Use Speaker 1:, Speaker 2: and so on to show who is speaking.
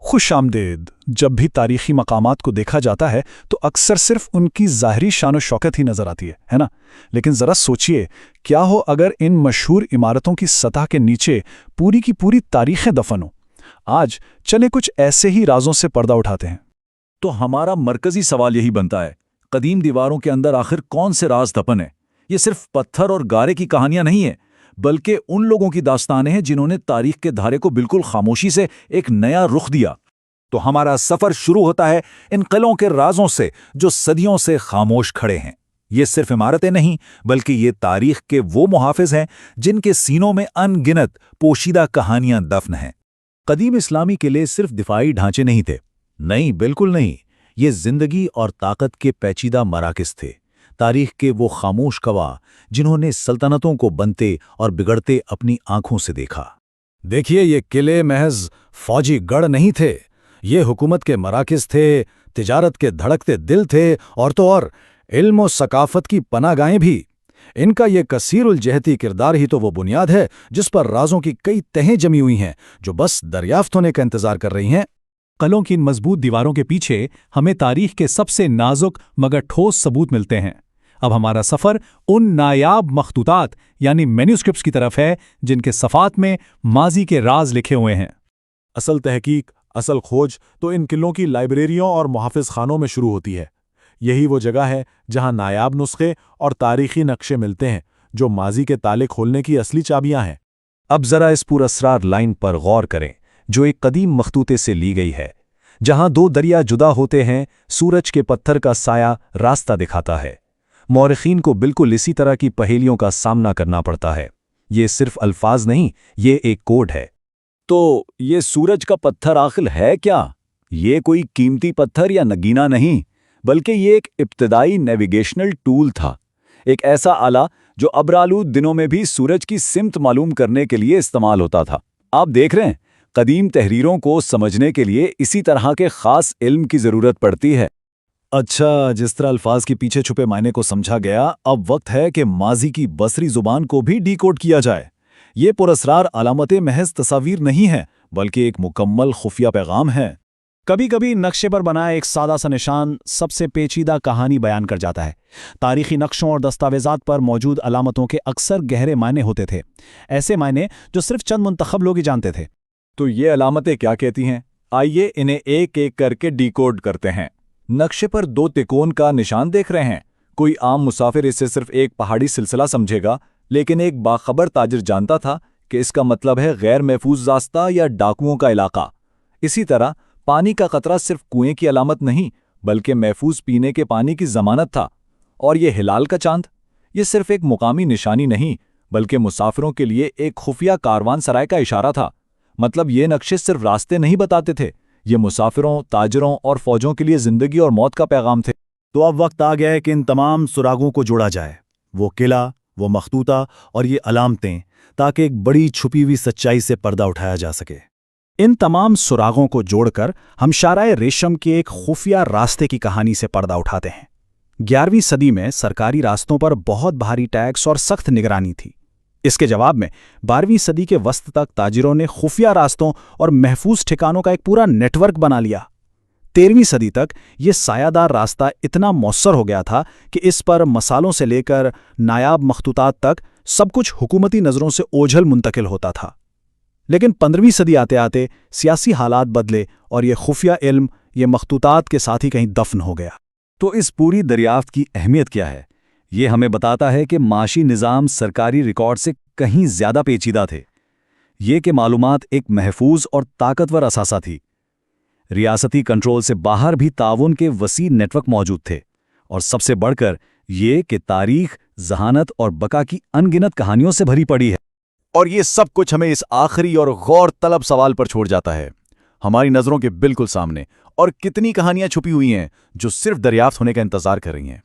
Speaker 1: خوش آمدید۔ جب بھی تاریخی مقامات کو دیکھا جاتا ہے تو اکثر صرف ان کی ظاہری شان و شوکت ہی نظر آتی ہے نا؟ لیکن ذرا سوچئے، کیا ہو اگر ان مشہور عمارتوں کی سطح کے نیچے پوری کی پوری تاریخیں دفن ہوں؟ آج چلیں کچھ ایسے ہی رازوں سے پردہ اٹھاتے ہیں۔
Speaker 2: تو ہمارا مرکزی سوال یہی بنتا ہے، قدیم دیواروں کے اندر آخر کون سے راز دفن ہیں؟ یہ صرف پتھر اور گارے کی کہانیاں نہیں ہیں، بلکہ ان لوگوں کی داستانیں ہیں جنہوں نے تاریخ کے دھارے کو بالکل خاموشی سے ایک نیا رخ دیا۔ تو ہمارا سفر شروع ہوتا ہے ان قلعوں کے رازوں سے جو صدیوں سے خاموش کھڑے ہیں۔ یہ صرف عمارتیں نہیں، بلکہ یہ تاریخ کے وہ محافظ ہیں جن کے سینوں میں ان گنت پوشیدہ کہانیاں دفن ہیں۔ قدیم اسلامی قلعے صرف دفاعی ڈھانچے نہیں تھے، نہیں، بالکل نہیں، یہ زندگی اور طاقت کے پیچیدہ مراکز تھے، تاریخ کے وہ خاموش گواہ جنہوں نے سلطنتوں کو بنتے اور بگڑتے اپنی آنکھوں سے دیکھا۔
Speaker 3: دیکھیے، یہ قلعے محض فوجی گڑھ نہیں تھے، یہ حکومت کے مراکز تھے، تجارت کے دھڑکتے دل تھے، اور تو اور علم و ثقافت کی پناہ گاہیں بھی۔ ان کا یہ کثیر الجہتی کردار ہی تو وہ بنیاد ہے جس پر رازوں کی کئی تہیں جمی ہوئی ہیں جو بس دریافت ہونے کا انتظار کر رہی ہیں۔
Speaker 1: قلعوں کی ان مضبوط دیواروں کے پیچھے ہمیں تاریخ کے سب سے نازک مگر ٹھوس ثبوت ملتے ہیں۔ اب ہمارا سفر ان نایاب مخطوطات یعنی مینوسکرپٹس کی طرف ہے جن کے صفحات میں ماضی کے راز لکھے ہوئے ہیں۔
Speaker 4: اصل تحقیق، اصل کھوج تو ان قلعوں کی لائبریریوں اور محافظ خانوں میں شروع ہوتی ہے۔ یہی وہ جگہ ہے جہاں نایاب نسخے اور تاریخی نقشے ملتے ہیں جو ماضی کے تالے کھولنے کی اصلی چابیاں ہیں۔
Speaker 3: اب ذرا اس پراسرار لائن پر غور کریں جو ایک قدیم مخطوطے سے لی گئی ہے، جہاں دو دریا جدا ہوتے ہیں، سورج کے پتھر کا سایہ راستہ دکھاتا ہے۔ مورخین کو بالکل اسی طرح کی پہیلیوں کا سامنا کرنا پڑتا ہے۔ یہ صرف الفاظ نہیں، یہ ایک کوڈ ہے۔
Speaker 2: تو یہ سورج کا پتھر آخر ہے کیا؟ یہ کوئی قیمتی پتھر یا نگینہ نہیں، بلکہ یہ ایک ابتدائی نیویگیشنل ٹول تھا، ایک ایسا آلہ جو ابرآلود دنوں میں بھی سورج کی سمت معلوم کرنے کے لیے استعمال ہوتا تھا۔ آپ دیکھ رہے ہیں، قدیم تحریروں کو سمجھنے کے لیے اسی طرح کے خاص علم کی ضرورت پڑتی ہے۔
Speaker 3: اچھا، جس طرح الفاظ کے پیچھے چھپے معنی کو سمجھا گیا، اب وقت ہے کہ ماضی کی بصری زبان کو بھی ڈی کوڈ کیا جائے۔ یہ پراسرار علامتیں محض تصاویر نہیں ہیں، بلکہ ایک مکمل خفیہ پیغام ہے۔
Speaker 1: کبھی کبھی نقشے پر بنا ایک سادہ سا نشان سب سے پیچیدہ کہانی بیان کر جاتا ہے۔ تاریخی نقشوں اور دستاویزات پر موجود علامتوں کے اکثر گہرے معنی ہوتے تھے، ایسے معنی جو صرف چند منتخب لوگ ہی جانتے تھے۔
Speaker 2: تو یہ علامتیں کیا کہتی ہیں؟ آئیے انہیں ایک ایک کر کے ڈی کوڈ کرتے ہیں۔ نقشے پر دو تکون کا نشان دیکھ رہے ہیں۔ کوئی عام مسافر اسے صرف ایک پہاڑی سلسلہ سمجھے گا، لیکن ایک باخبر تاجر جانتا تھا کہ اس کا مطلب ہے غیر محفوظ راستہ یا ڈاکوؤں کا علاقہ۔ اسی طرح پانی کا قطرہ صرف کنویں کی علامت نہیں، بلکہ محفوظ پینے کے پانی کی ضمانت تھا۔ اور یہ ہلال کا چاند، یہ صرف ایک مقامی نشانی نہیں، بلکہ مسافروں کے لیے ایک خفیہ کاروان سرائے کا اشارہ تھا۔ مطلب یہ نقشے صرف راستے نہیں بتاتے تھے، یہ مسافروں، تاجروں اور فوجوں کے لیے زندگی اور موت کا پیغام تھے۔
Speaker 3: تو اب وقت آ گیا ہے کہ ان تمام سراغوں کو جوڑا جائے، وہ قلعہ، وہ مخطوطہ اور یہ علامتیں، تاکہ ایک بڑی چھپی ہوئی سچائی سے پردہ اٹھایا جا سکے۔
Speaker 1: ان تمام سراغوں کو جوڑ کر ہم شارع ریشم کے ایک خفیہ راستے کی کہانی سے پردہ اٹھاتے ہیں۔ 11ویں صدی میں سرکاری راستوں پر بہت بھاری ٹیکس اور سخت نگرانی تھی۔ اس کے جواب میں 12ویں صدی کے وسط تک تاجروں نے خفیہ راستوں اور محفوظ ٹھکانوں کا ایک پورا نیٹ ورک بنا لیا۔ 13ویں صدی تک یہ سایہ دار راستہ اتنا مؤثر ہو گیا تھا کہ اس پر مسالوں سے لے کر نایاب مخطوطات تک سب کچھ حکومتی نظروں سے اوجھل منتقل ہوتا تھا۔ لیکن 15ویں صدی آتے آتے سیاسی حالات بدلے اور یہ خفیہ علم یہ مخطوطات کے ساتھ ہی کہیں دفن ہو گیا۔
Speaker 2: تو اس پوری دریافت کی اہمیت کیا ہے؟ یہ ہمیں بتاتا ہے کہ معاشی نظام سرکاری ریکارڈ سے کہیں زیادہ پیچیدہ تھے۔ یہ کہ معلومات ایک محفوظ اور طاقتور اثاثہ تھی۔ ریاستی کنٹرول سے باہر بھی تعاون کے وسیع نیٹ ورک موجود تھے، اور سب سے بڑھ کر یہ کہ تاریخ ذہانت اور بقا کی ان گنت کہانیوں سے بھری پڑی ہے۔
Speaker 4: اور یہ سب کچھ ہمیں اس آخری اور غور طلب سوال پر چھوڑ جاتا ہے، ہماری نظروں کے بالکل سامنے اور کتنی کہانیاں چھپی ہوئی ہیں جو صرف دریافت ہونے کا انتظار کر رہی ہیں۔